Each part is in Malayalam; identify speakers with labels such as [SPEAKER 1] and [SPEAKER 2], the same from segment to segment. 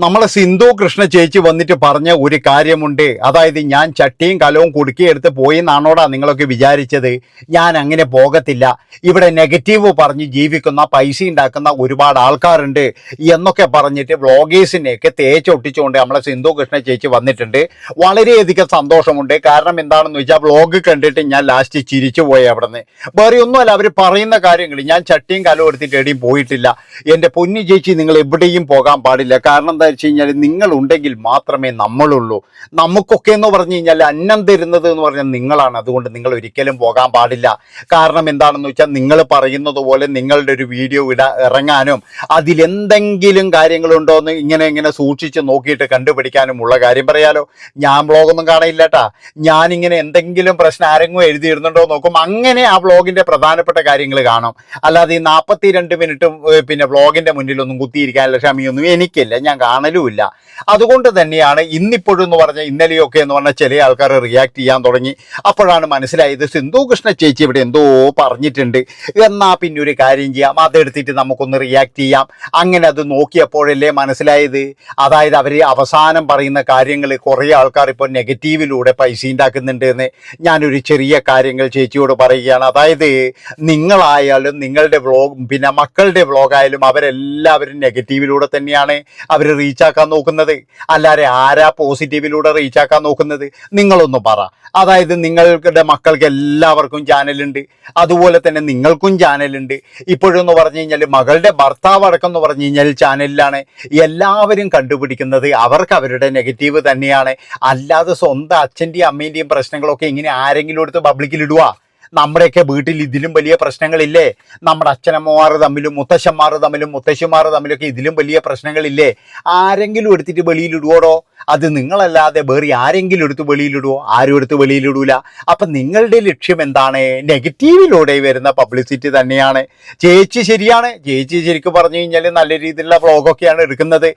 [SPEAKER 1] നമ്മളെ സിന്ധു കൃഷ്ണ ചേച്ചി വന്നിട്ട് പറഞ്ഞ ഒരു കാര്യമുണ്ട്. അതായത് ഞാൻ ചട്ടിയും കലവും കുടുക്കിയെടുത്ത് പോയി എന്നാണോടാ നിങ്ങളൊക്കെ വിചാരിച്ചത്? ഞാൻ അങ്ങനെ പോകത്തില്ല. ഇവിടെ നെഗറ്റീവ് പറഞ്ഞ് ജീവിക്കുന്ന പൈസ ഉണ്ടാക്കുന്ന ഒരുപാട് ആൾക്കാരുണ്ട് എന്നൊക്കെ പറഞ്ഞിട്ട് വ്ളോഗേഴ്സിനെയൊക്കെ തേച്ചൊട്ടിച്ചുകൊണ്ട് നമ്മളെ സിന്ധു കൃഷ്ണ ചേച്ചി വന്നിട്ടുണ്ട്. വളരെയധികം സന്തോഷമുണ്ട്. കാരണം എന്താണെന്ന് വെച്ചാൽ വ്ളോഗ് കണ്ടിട്ട് ഞാൻ ലാസ്റ്റ് ചിരിച്ചു പോയി. അവിടെ നിന്ന് വേറെ ഒന്നുമല്ല, അവർ പറയുന്ന കാര്യങ്ങൾ. ഞാൻ ചട്ടിയും കലവും എടുത്തിട്ട് എവിടെയും പോയിട്ടില്ല. എൻ്റെ പൊന്നു ചേച്ചി, നിങ്ങൾ എവിടെയും പോകാൻ പാടില്ല. കാരണം എന്താ വെച്ച് കഴിഞ്ഞാൽ നിങ്ങൾ ഉണ്ടെങ്കിൽ മാത്രമേ നമ്മളുള്ളൂ. നമുക്കൊക്കെ എന്ന് പറഞ്ഞു കഴിഞ്ഞാൽ അന്നം തരുന്നത് എന്ന് പറഞ്ഞാൽ നിങ്ങളാണ്. അതുകൊണ്ട് നിങ്ങൾ ഒരിക്കലും പോകാൻ പാടില്ല. കാരണം എന്താണെന്ന് വെച്ചാൽ നിങ്ങൾ പറയുന്നത് പോലെ നിങ്ങളുടെ ഒരു വീഡിയോ ഇറങ്ങാനും അതിലെന്തെങ്കിലും കാര്യങ്ങളുണ്ടോ എന്ന് ഇങ്ങനെ സൂക്ഷിച്ച് നോക്കിയിട്ട് കണ്ടുപിടിക്കാനുമുള്ള കാര്യം പറയാലോ. ഞാൻ വ്ളോഗൊന്നും കാണയില്ല കേട്ടാ. ഞാനിങ്ങനെ എന്തെങ്കിലും പ്രശ്നം ആരെങ്കിലും എഴുതിയിരുന്നുണ്ടോ നോക്കും. അങ്ങനെ ആ വ്ളോഗിന്റെ പ്രധാനപ്പെട്ട കാര്യങ്ങൾ കാണും. അല്ലാതെ ഈ 42 മിനിറ്റ് പിന്നെ വ്ളോഗിന്റെ മുന്നിലൊന്നും കുത്തിയിരിക്കാനുള്ള ക്ഷമയൊന്നും എനിക്കില്ല. ഞാൻ കാണലുമില്ല. അതുകൊണ്ട് തന്നെയാണ് ഇന്നിപ്പോഴും എന്ന് പറഞ്ഞാൽ ഇന്നലെയൊക്കെ എന്ന് പറഞ്ഞാൽ ചില ആൾക്കാർ റിയാക്ട് ചെയ്യാൻ തുടങ്ങി. അപ്പോഴാണ് മനസ്സിലായത് സിന്ധു കൃഷ്ണ ചേച്ചി ഇവിടെ എന്തോ പറഞ്ഞിട്ടുണ്ട്. എന്നാൽ പിന്നെ ഒരു കാര്യം ചെയ്യാം, അതെടുത്തിട്ട് നമുക്കൊന്ന് റിയാക്ട് ചെയ്യാം. അങ്ങനെ അത് നോക്കിയപ്പോഴല്ലേ മനസ്സിലായത്. അതായത് അവർ അവസാനം പറയുന്ന കാര്യങ്ങൾ കുറേ ആൾക്കാർ ഇപ്പോൾ നെഗറ്റീവിലൂടെ പൈസ ഉണ്ടാക്കുന്നുണ്ട് എന്ന്. ഞാനൊരു ചെറിയ കാര്യങ്ങൾ ചേച്ചിയോട് പറയുകയാണ്. അതായത് നിങ്ങളായാലും നിങ്ങളുടെ വ്ളോഗ് പിന്നെ മക്കളുടെ വ്ളോഗായാലും അവരെല്ലാവരും നെഗറ്റീവിലൂടെ തന്നെയാണ് അവർ റീച്ചാക്കാൻ നോക്കുന്നത്. അല്ലാതെ ആരാ പോസിറ്റീവിലൂടെ റീച്ചാക്കാൻ നോക്കുന്നത്? നിങ്ങളൊന്ന് പറ. അതായത് നിങ്ങളുടെ മക്കൾക്ക് എല്ലാവർക്കും ചാനലുണ്ട്, അതുപോലെ തന്നെ നിങ്ങൾക്കും ചാനലുണ്ട്. ഇപ്പോഴെന്ന് പറഞ്ഞു കഴിഞ്ഞാൽ മകളുടെ ഭർത്താവ് അടക്കം എന്ന് പറഞ്ഞു കഴിഞ്ഞാൽ ചാനലിലാണ്. എല്ലാവരും കണ്ടുപിടിക്കുന്നത് അവർക്ക് അവരുടെ നെഗറ്റീവ് തന്നെയാണ്. അല്ലാതെ സ്വന്തം അച്ഛൻ്റെയും അമ്മേൻ്റെയും പ്രശ്നങ്ങളൊക്കെ ഇങ്ങനെ ആരെങ്കിലും എടുത്ത് പബ്ലിക്കിലിടുക? നമ്മുടെയൊക്കെ വീട്ടിൽ ഇതിലും വലിയ പ്രശ്നങ്ങളില്ലേ? നമ്മുടെ അച്ഛനമ്മമാർ തമ്മിലും മുത്തശ്ശന്മാർ തമ്മിലും മുത്തശ്ശിമാർ തമ്മിലൊക്കെ ഇതിലും വലിയ പ്രശ്നങ്ങളില്ലേ? ആരെങ്കിലും എടുത്തിട്ട് വെളിയിലിടുവോടോ? അത് നിങ്ങളല്ലാതെ വേറെ ആരെങ്കിലും എടുത്ത് വെളിയിലിടുവോ? ആരും എടുത്ത് വെളിയിലിടൂല. അപ്പം നിങ്ങളുടെ ലക്ഷ്യം എന്താണ്? നെഗറ്റീവിലൂടെ വരുന്ന പബ്ലിസിറ്റി തന്നെയാണ്. ചേച്ചി ശരിയാണ്. ചേച്ചി ശരിക്കും പറഞ്ഞു കഴിഞ്ഞാൽ നല്ല രീതിയിലുള്ള വ്ളോഗൊക്കെയാണ് എടുക്കുന്നത്.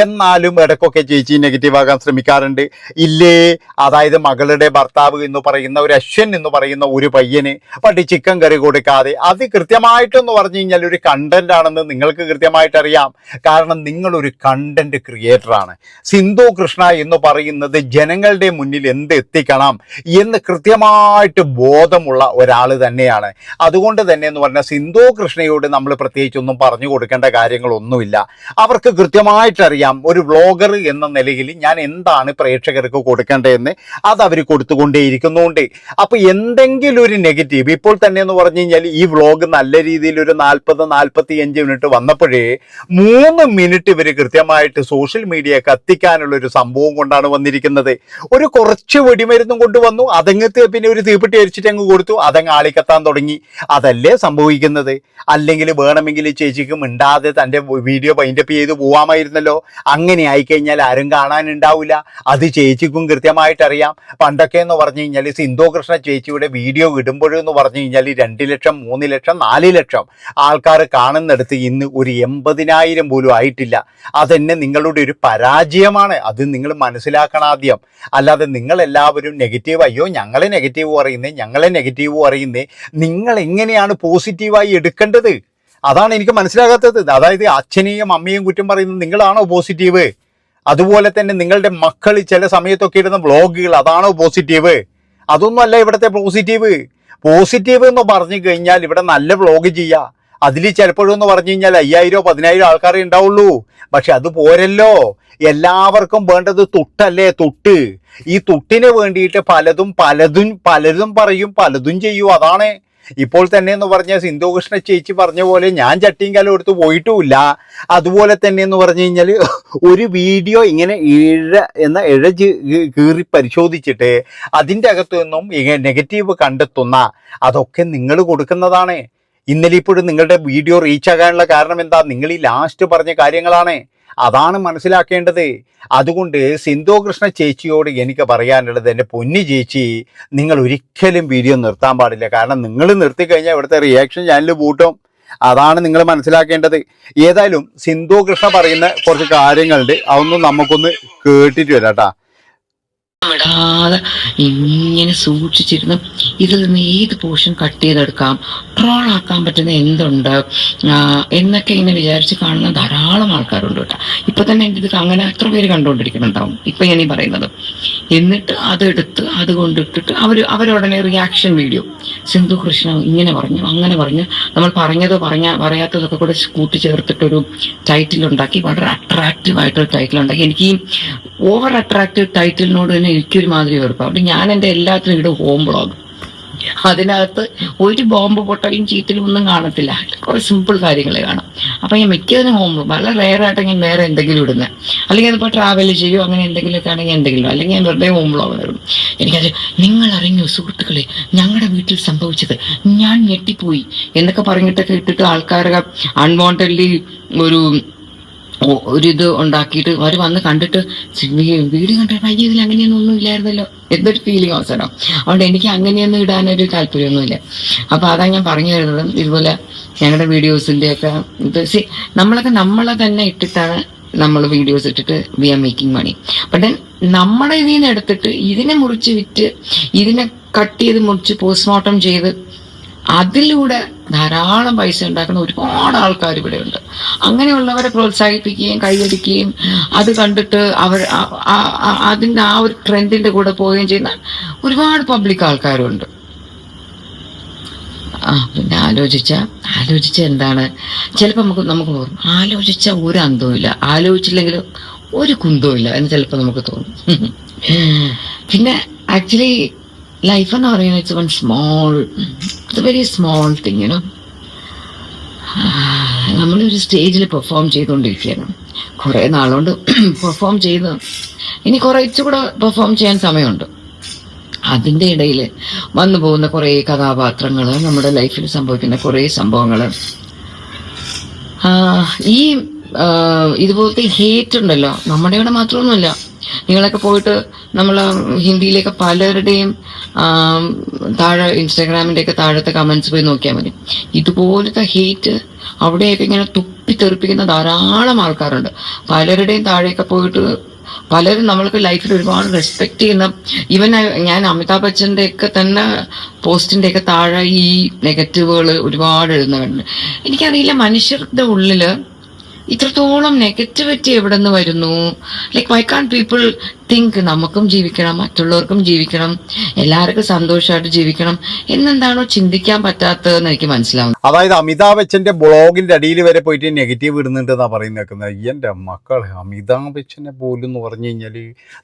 [SPEAKER 1] എന്നാലും ഇടയ്ക്കൊക്കെ ചേച്ചി നെഗറ്റീവ് ആകാൻ ശ്രമിക്കാറുണ്ട് ഇല്ലേ? അതായത് മകളുടെ ഭർത്താവ് എന്ന് പറയുന്ന ഒരു അശ്വൻ എന്ന് പറയുന്ന ഒരു പയ്യന് പട്ടി ചിക്കൻ കറി കൊടുക്കാതെ, അത് കൃത്യമായിട്ടെന്ന് പറഞ്ഞു കഴിഞ്ഞാൽ ഒരു കണ്ടന്റ് ആണെന്ന് നിങ്ങൾക്ക് കൃത്യമായിട്ട് അറിയാം. കാരണം നിങ്ങളൊരു കണ്ടന്റ് ക്രിയേറ്ററാണ്. സിന്ധു കൃഷ്ണ എന്ന് പറയുന്നത് ജനങ്ങളുടെ മുന്നിൽ എന്ത് എത്തിക്കണം എന്ന് കൃത്യമായിട്ട് ബോധമുള്ള ഒരാൾ തന്നെയാണ്. അതുകൊണ്ട് തന്നെ എന്ന് പറഞ്ഞാൽ സിന്ധു കൃഷ്ണയോട് നമ്മൾ പ്രത്യേകിച്ചൊന്നും പറഞ്ഞു കൊടുക്കേണ്ട കാര്യങ്ങളൊന്നുമില്ല. അവർക്ക് കൃത്യമായിട്ടറിയാം ഒരു വ്ളോഗർ എന്ന നിലയിൽ ഞാൻ എന്താണ് പ്രേക്ഷകർക്ക് കൊടുക്കേണ്ടതെന്ന്. അത് അവർ കൊടുത്തുകൊണ്ടേയിരിക്കുന്നുണ്ട്. അപ്പോൾ എന്തെങ്കിലും ഒരു നെഗറ്റീവ് ഇപ്പോൾ തന്നെ എന്ന് പറഞ്ഞു കഴിഞ്ഞാൽ ഈ വ്ളോഗ് നല്ല രീതിയിൽ ഒരു 40-45 മിനിറ്റ് വന്നപ്പോഴേ 3 മിനിറ്റ് ഇവർ കൃത്യമായിട്ട് സോഷ്യൽ മീഡിയ കത്തിക്കാനുള്ളൊരു സംഭവം കൊണ്ടാണ് വന്നിരിക്കുന്നത്. ഒരു കുറച്ച് വെടിമരുന്നും കൊണ്ടുവന്നു, അതങ്ങത്തെ പിന്നെ ഒരു തീപ്പെട്ടി അരിച്ചിട്ട് അങ്ങ് കൊടുത്തു, അതങ്ങ് ആളിക്കത്താൻ തുടങ്ങി. അതല്ലേ സംഭവിക്കുന്നത്? അല്ലെങ്കിൽ വേണമെങ്കിൽ ചേച്ചിക്ക് മിണ്ടാതെ തൻ്റെ വീഡിയോ വൈൻഡപ്പ് ചെയ്ത് പോവാമായിരുന്നല്ലോ. അങ്ങനെ ആയിക്കഴിഞ്ഞാൽ ആരും കാണാനുണ്ടാവില്ല. അത് ചേച്ചിക്കും കൃത്യമായിട്ടറിയാം. പണ്ടൊക്കെ എന്ന് പറഞ്ഞു കഴിഞ്ഞാൽ സിന്ധു കൃഷ്ണ ചേച്ചിയുടെ വീഡിയോ ഇടുമ്പോഴെന്ന് പറഞ്ഞു കഴിഞ്ഞാൽ 2 ലക്ഷം 3 ലക്ഷം 4 ലക്ഷം ആൾക്കാർ കാണുന്നിടത്ത് ഇന്ന് ഒരു 80,000 പോലും ആയിട്ടില്ല. അതെന്നെ നിങ്ങളുടെ ഒരു പരാജയമാണ്. അത് നിങ്ങൾ മനസ്സിലാക്കണം ആദ്യം. അല്ലാതെ നിങ്ങളെല്ലാവരും നെഗറ്റീവ്, അയ്യോ ഞങ്ങളെ നെഗറ്റീവ് പറയുന്നേ നിങ്ങൾ എങ്ങനെയാണ് പോസിറ്റീവായി എടുക്കേണ്ടത്? അതാണ് എനിക്ക് മനസ്സിലാകാത്തത്. അതായത് അച്ഛനെയും അമ്മയും കുറ്റം പറയുന്നത് നിങ്ങളാണോ പോസിറ്റീവ്? അതുപോലെ തന്നെ നിങ്ങളുടെ മക്കൾ ചില സമയത്തൊക്കെ ഇടുന്ന വ്ളോഗുകൾ, അതാണോ പോസിറ്റീവ്? അതൊന്നും അല്ല ഇവിടുത്തെ പോസിറ്റീവ് എന്ന് പറഞ്ഞു കഴിഞ്ഞാൽ ഇവിടെ നല്ല വ്ളോഗ് ചെയ്യുക. അതിൽ ചിലപ്പോഴെന്ന് പറഞ്ഞു കഴിഞ്ഞാൽ 5,000-10,000 ആൾക്കാരേ ഉണ്ടാവുള്ളൂ. പക്ഷെ അത് പോരല്ലോ. എല്ലാവർക്കും വേണ്ടത് തുട്ടല്ലേ, തുട്ട്. ഈ തുട്ടിന് വേണ്ടിയിട്ട് പലതും പറയും, പലതും ചെയ്യും. അതാണ് ഇപ്പോൾ തന്നെ എന്ന് പറഞ്ഞാൽ സിന്ധു കൃഷ്ണ ചേച്ചി പറഞ്ഞ പോലെ ഞാൻ ചട്ടിയും കലം എടുത്ത് പോയിട്ടുമില്ല. അതുപോലെ തന്നെ എന്ന് പറഞ്ഞു കഴിഞ്ഞാൽ ഒരു വീഡിയോ ഇങ്ങനെ ഇഴ കീറി പരിശോധിച്ചിട്ട് അതിൻ്റെ അകത്തു നിന്നും നെഗറ്റീവ് കണ്ടെത്തുന്ന അതൊക്കെ നിങ്ങൾ കൊടുക്കുന്നതാണ്. ഇന്നലെ ഇപ്പോഴും നിങ്ങളുടെ വീഡിയോ റീച്ച് ആകാനുള്ള കാരണം എന്താ? നിങ്ങൾ ഈ ലാസ്റ്റ് പറഞ്ഞ കാര്യങ്ങളാണ്. അതാണ് മനസ്സിലാക്കേണ്ടത്. അതുകൊണ്ട് സിന്ധു കൃഷ്ണ ചേച്ചിയോട് എനിക്ക് പറയാനുള്ളത്, എൻ്റെ പൊന്നു ചേച്ചി, നിങ്ങൾ ഒരിക്കലും വീഡിയോ നിർത്താൻ പാടില്ല. കാരണം നിങ്ങൾ നിർത്തിക്കഴിഞ്ഞാൽ ഇവിടുത്തെ റിയാക്ഷൻ ചാനൽ പൂട്ടും. അതാണ് നിങ്ങൾ മനസ്സിലാക്കേണ്ടത്. ഏതായാലും സിന്ധു കൃഷ്ണ പറയുന്ന കുറച്ച് കാര്യങ്ങളുണ്ട്, അതൊന്നും നമുക്കൊന്ന് കേട്ടിട്ട് വരാം കേട്ടാ.
[SPEAKER 2] വിടാതെ ഇങ്ങനെ സൂക്ഷിച്ചിരുന്ന് ഇതിൽ നിന്ന് ഏത് പോർഷൻ കട്ട് ചെയ്തെടുക്കാം, ട്രോളാക്കാൻ പറ്റുന്ന എന്തുണ്ട് എന്നൊക്കെ ഇങ്ങനെ വിചാരിച്ച് കാണുന്ന ധാരാളം ആൾക്കാരുണ്ട് കേട്ടോ. ഇപ്പൊ തന്നെ എൻ്റെ ഇത് അങ്ങനെ എത്ര പേര് കണ്ടുകൊണ്ടിരിക്കുന്നുണ്ടാവും ഇപ്പൊ ഞാനീ പറയുന്നത്. എന്നിട്ട് അതെടുത്ത് അത് കൊണ്ടിട്ടിട്ട് അവരുടനെ റിയാക്ഷൻ വീഡിയോ, സിന്ധു കൃഷ്ണ ഇങ്ങനെ പറഞ്ഞു അങ്ങനെ പറഞ്ഞു, നമ്മൾ പറയാത്തതൊക്കെ കൂടെ കൂട്ടിച്ചേർത്തിട്ടൊരു ടൈറ്റിൽ ഉണ്ടാക്കി, വളരെ അട്രാക്റ്റീവ് ആയിട്ടൊരു ടൈറ്റിൽ ഉണ്ടാക്കി. എനിക്ക് ഈ ഓവർ അട്രാക്റ്റീവ് ടൈറ്റിലിനോട് തന്നെ എനിക്കൊരു മാതിരി വെറുപ്പം. അവിടെ ഞാൻ എൻ്റെ എല്ലാത്തിനും ഇവിടെ ഹോം ബ്ലോഗ്, അതിനകത്ത് ഒരു ബോംബ് പൊട്ടലും ചീറ്റലും ഒന്നും കാണത്തില്ല, കുറേ സിമ്പിൾ കാര്യങ്ങളെ കാണാം. അപ്പം ഞാൻ മിക്കതിനും ഹോം ബ്ലോഗ്, വളരെ റെയറായിട്ട് ഞാൻ വേറെ എന്തെങ്കിലും ഇടുന്നത്, അല്ലെങ്കിൽ അതിപ്പോൾ ട്രാവൽ ചെയ്യുമോ അങ്ങനെ എന്തെങ്കിലുമൊക്കെ ആണെങ്കിൽ എന്തെങ്കിലും, അല്ലെങ്കിൽ ഞാൻ വെറുതെ ഹോം ബ്ലോഗ് ഇടും. എനിക്കത് നിങ്ങൾ അറിഞ്ഞു സുഹൃത്തുക്കളെ ഞങ്ങളുടെ വീട്ടിൽ സംഭവിച്ചത്, ഞാൻ ഞെട്ടിപ്പോയി എന്നൊക്കെ പറഞ്ഞിട്ടൊക്കെ ഇട്ടിട്ട് ആൾക്കാരൊക്കെ അൺവാണ്ടഡ്ലി ഒരിത് ഉണ്ടാക്കിയിട്ട് അവർ വന്ന് കണ്ടിട്ട് വീഡിയോ കണ്ടിട്ട് അയ്യോ ഇതിൽ അങ്ങനെയൊന്നും ഇല്ലായിരുന്നല്ലോ എന്തൊരു ഫീലിംഗ് അവസരം. അതുകൊണ്ട് എനിക്ക് അങ്ങനെയൊന്നും ഇടാനൊരു താല്പര്യമൊന്നുമില്ല. അപ്പോൾ അതാ ഞാൻ പറഞ്ഞു തരുന്നത്. ഇതുപോലെ ഞങ്ങളുടെ വീഡിയോസിൻ്റെയൊക്കെ ഇത് നമ്മളെ തന്നെ ഇട്ടിട്ടാണ് നമ്മൾ വീഡിയോസ് ഇട്ടിട്ട് we are making money. But നമ്മുടെ ഇതിൽ നിന്ന് എടുത്തിട്ട് ഇതിനെ മുറിച്ച് വിറ്റ്, ഇതിനെ കട്ട് ചെയ്ത് മുറിച്ച് പോസ്റ്റ്മോർട്ടം ചെയ്ത് അതിലൂടെ ധാരാളം പൈസ ഉണ്ടാക്കുന്ന ഒരുപാട് ആൾക്കാർ ഇവിടെ ഉണ്ട്. അങ്ങനെയുള്ളവരെ പ്രോത്സാഹിപ്പിക്കുകയും കൈയടിക്കുകയും അത് കണ്ടിട്ട് അതിൻ്റെ ആ ഒരു ട്രെൻഡിന്റെ കൂടെ പോവുകയും ചെയ്യുന്ന ഒരുപാട് പബ്ലിക് ആൾക്കാരുണ്ട്. പിന്നെ ആലോചിച്ച എന്താണ്, ചിലപ്പോൾ നമുക്ക് തോന്നും ആലോചിച്ച ഒരു അന്തവും ഇല്ല, ആലോചിച്ചില്ലെങ്കിൽ ഒരു കുന്തവും ഇല്ല എന്ന് ചിലപ്പോൾ നമുക്ക് തോന്നും. പിന്നെ ആക്ച്വലി ലൈഫ് എന്ന് പറയുന്നത് it's very small thing, you know. നമ്മളൊരു സ്റ്റേജിൽ പെർഫോം ചെയ്തുകൊണ്ടിരിക്കുകയാണ്, കുറേ നാളുകൊണ്ട് പെർഫോം ചെയ്ത് ഇനി കുറച്ചുകൂടെ പെർഫോം ചെയ്യാൻ സമയമുണ്ട്. അതിൻ്റെ ഇടയിൽ വന്നു പോകുന്ന കുറേ കഥാപാത്രങ്ങൾ, നമ്മുടെ ലൈഫിൽ സംഭവിക്കുന്ന കുറേ സംഭവങ്ങൾ, ഈ ഇതുപോലത്തെ ഹേറ്റ് ഉണ്ടല്ലോ, നമ്മുടെ ഇവിടെ മാത്രമൊന്നുമില്ല. നിങ്ങളൊക്കെ പോയിട്ട് നമ്മൾ ഹിന്ദിയിലേക്ക് പലരുടെയും താഴെ ഇൻസ്റ്റാഗ്രാമിൻ്റെയൊക്കെ താഴത്തെ കമൻസ് പോയി നോക്കിയാൽ മതി. ഇതുപോലത്തെ ഹേറ്റ് അവിടെയൊക്കെ ഇങ്ങനെ തുപ്പിത്തെറിപ്പിക്കുന്ന ധാരാളം ആൾക്കാരുണ്ട്. പലരുടെയും താഴെയൊക്കെ പോയിട്ട് പലരും നമ്മൾക്ക് ലൈഫിൽ ഒരുപാട് റെസ്പെക്ട് ചെയ്യുന്ന, ഈവൻ ഞാൻ അമിതാഭ് ബച്ചൻ്റെ ഒക്കെ തന്നെ പോസ്റ്റിൻ്റെ ഒക്കെ താഴെ ഈ നെഗറ്റീവുകൾ ഒരുപാട് എഴുതുന്നുണ്ട്. എനിക്കറിയില്ല മനുഷ്യരുടെ ഉള്ളിൽ ഇത്രത്തോളം നെഗറ്റിവിറ്റി എവിടെ നിന്ന് വരുന്നു. Like why can people think നമുക്കും ജീവിക്കണം, മറ്റുള്ളവർക്കും ജീവിക്കണം, എല്ലാവർക്കും സന്തോഷമായിട്ട് ജീവിക്കണം എന്നെന്താണോ ചിന്തിക്കാൻ പറ്റാത്തതെന്ന് എനിക്ക് മനസ്സിലാവും.
[SPEAKER 1] അതായത് അമിതാഭ് ബച്ചന്റെ ബ്ലോഗിന്റെ അടിയിൽ വരെ പോയിട്ട് നെഗറ്റീവ് ഇടുന്നുണ്ട് എന്നാ പറയുന്നത്. എൻ്റെ മക്കളെ, അമിതാഭ് ബച്ചനെ പോലും എന്ന് പറഞ്ഞു കഴിഞ്ഞാൽ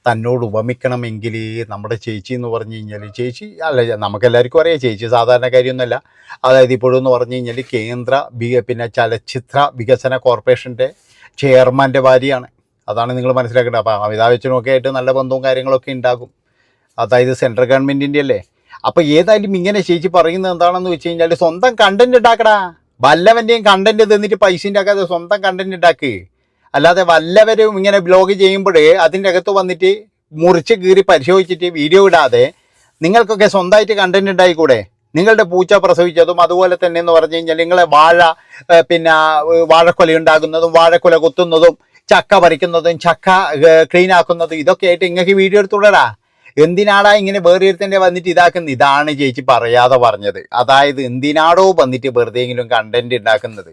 [SPEAKER 1] തന്നോട് ഉപമിക്കണമെങ്കിൽ നമ്മുടെ ചേച്ചി എന്ന് പറഞ്ഞു കഴിഞ്ഞാൽ, ചേച്ചി അല്ല നമുക്കെല്ലാവർക്കും അറിയാം ചേച്ചി സാധാരണക്കാരിയൊന്നുമല്ല. അതായത് ഇപ്പോഴെന്ന് പറഞ്ഞു കഴിഞ്ഞാൽ പിന്നെ ചലച്ചിത്ര വികസന കോർപ്പറേഷൻ്റെ ചെയർമാൻ്റെ ഭാര്യയാണ്. അതാണ് നിങ്ങൾ മനസ്സിലാക്കേണ്ടത്. അപ്പോൾ അമിതാഭ് ബച്ചനുമൊക്കെ ആയിട്ട് നല്ല ബന്ധവും കാര്യങ്ങളൊക്കെ ഉണ്ടാകും. അതായത് സെൻട്രൽ ഗവൺമെൻറ്റിൻ്റെ അല്ലേ. അപ്പോൾ ഏതായാലും ഇങ്ങനെ ചേച്ചി പറയുന്നത് എന്താണെന്ന് വെച്ച് കഴിഞ്ഞാൽ, സ്വന്തം കണ്ടന്റ് ഉണ്ടാക്കടാ. വല്ലവൻ്റെയും കണ്ടന്റ് തന്നിട്ട് പൈസ ഉണ്ടാക്കാതെ സ്വന്തം കണ്ടന്റ് ഉണ്ടാക്കുക. അല്ലാതെ വല്ലവരും ഇങ്ങനെ ബ്ലോഗ് ചെയ്യുമ്പോൾ അതിൻ്റെ അകത്ത് വന്നിട്ട് മുറിച്ച് കീറി പരിശോധിച്ചിട്ട് വീഡിയോ ഇടാതെ നിങ്ങൾക്കൊക്കെ സ്വന്തമായിട്ട് കണ്ടന്റ് ഉണ്ടായിക്കൂടെ? നിങ്ങളുടെ പൂച്ച പ്രസവിച്ചതും അതുപോലെ തന്നെ എന്ന് പറഞ്ഞു കഴിഞ്ഞാൽ നിങ്ങളെ വാഴക്കൊല ഉണ്ടാകുന്നതും വാഴക്കൊല കുത്തുന്നതും ചക്ക പറിക്കുന്നതും ചക്ക ക്ലീൻ ആക്കുന്നതും ഇതൊക്കെ ആയിട്ട് നിങ്ങൾക്ക് വീഡിയോ എടുത്തുവിടടാ. എന്തിനാടാ ഇങ്ങനെ വേറെ ഒരുത്തൻ്റെ വന്നിട്ട് ഇതാക്കുന്നത്? ഇതാണ് ചേച്ചി പറയാതെ പറഞ്ഞത്. അതായത് എന്തിനാടോ വന്നിട്ട് വെറുതെയെങ്കിലും കണ്ടന്റ് ഉണ്ടാക്കുന്നത്?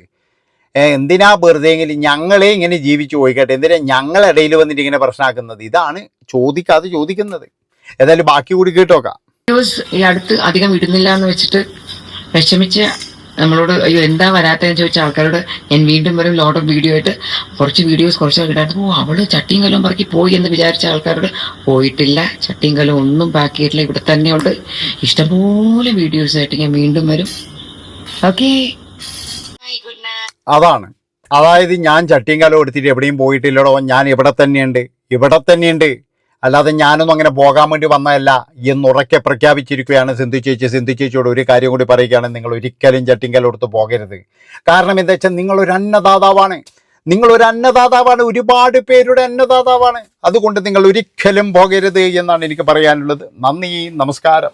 [SPEAKER 1] എന്തിനാ വെറുതെയെങ്കിലും ഞങ്ങളെ ഇങ്ങനെ ജീവിച്ചു പോയിക്കട്ടെ, എന്തിനാ ഞങ്ങളിടയിൽ വന്നിട്ട് ഇങ്ങനെ പ്രശ്നമാക്കുന്നത്? ഇതാണ് ചോദിക്കുന്നത്. ഏതായാലും ബാക്കി കൂടി കേട്ടോക്കാം.
[SPEAKER 2] ഈ അടുത്ത് അധികം ഇടുന്നില്ല എന്ന് വെച്ചിട്ട് വിഷമിച്ച് നമ്മളോട് അയ്യോ എന്താ വരാത്തതെന്ന് ചോദിച്ച ആൾക്കാരോട് ഞാൻ വീണ്ടും വരും ലോട്ട് ഓഫ് വീഡിയോ ആയിട്ട് കുറച്ച് ഇടാണ്ട് അവള് ചട്ടിയും കലവും പറക്കി പോയി എന്ന് വിചാരിച്ച ആൾക്കാരോട് പോയിട്ടില്ല. ചട്ടിയും കലവും ഒന്നും പാക്ക് ചെയ്തിട്ടില്ല, ഇവിടെ തന്നെയുണ്ട്. ഇഷ്ടംപോലെ വീഡിയോസ് ആയിട്ട് ഞാൻ വീണ്ടും വരും. ഓക്കെ,
[SPEAKER 1] അതാണ്. അതായത് ഞാൻ ചട്ടിയും കലവും എടുത്തിട്ട് എവിടെയും പോയിട്ടില്ലടോ, ഞാൻ ഇവിടെ തന്നെയുണ്ട്. അല്ലാതെ ഞാനൊന്നും അങ്ങനെ പോകാൻ വേണ്ടി വന്നതല്ല എന്നുറക്കെ പ്രഖ്യാപിച്ചിരിക്കുകയാണ് സിന്ധു ചേച്ചി. സിന്ധു ചേച്ചിയോട് ഒരു കാര്യം കൂടി പറയുകയാണ്, നിങ്ങൾ ഒരിക്കലും ചട്ടിങ്കൽ കൊടുത്ത് പോകരുത്. കാരണം എന്താ വെച്ചാൽ നിങ്ങളൊരു അന്നദാതാവാണ്, ഒരുപാട് പേരുടെ അന്നദാതാവാണ്. അതുകൊണ്ട് നിങ്ങൾ ഒരിക്കലും പോകരുത് എന്നാണ് എനിക്ക് പറയാനുള്ളത്. നന്ദി, നമസ്കാരം.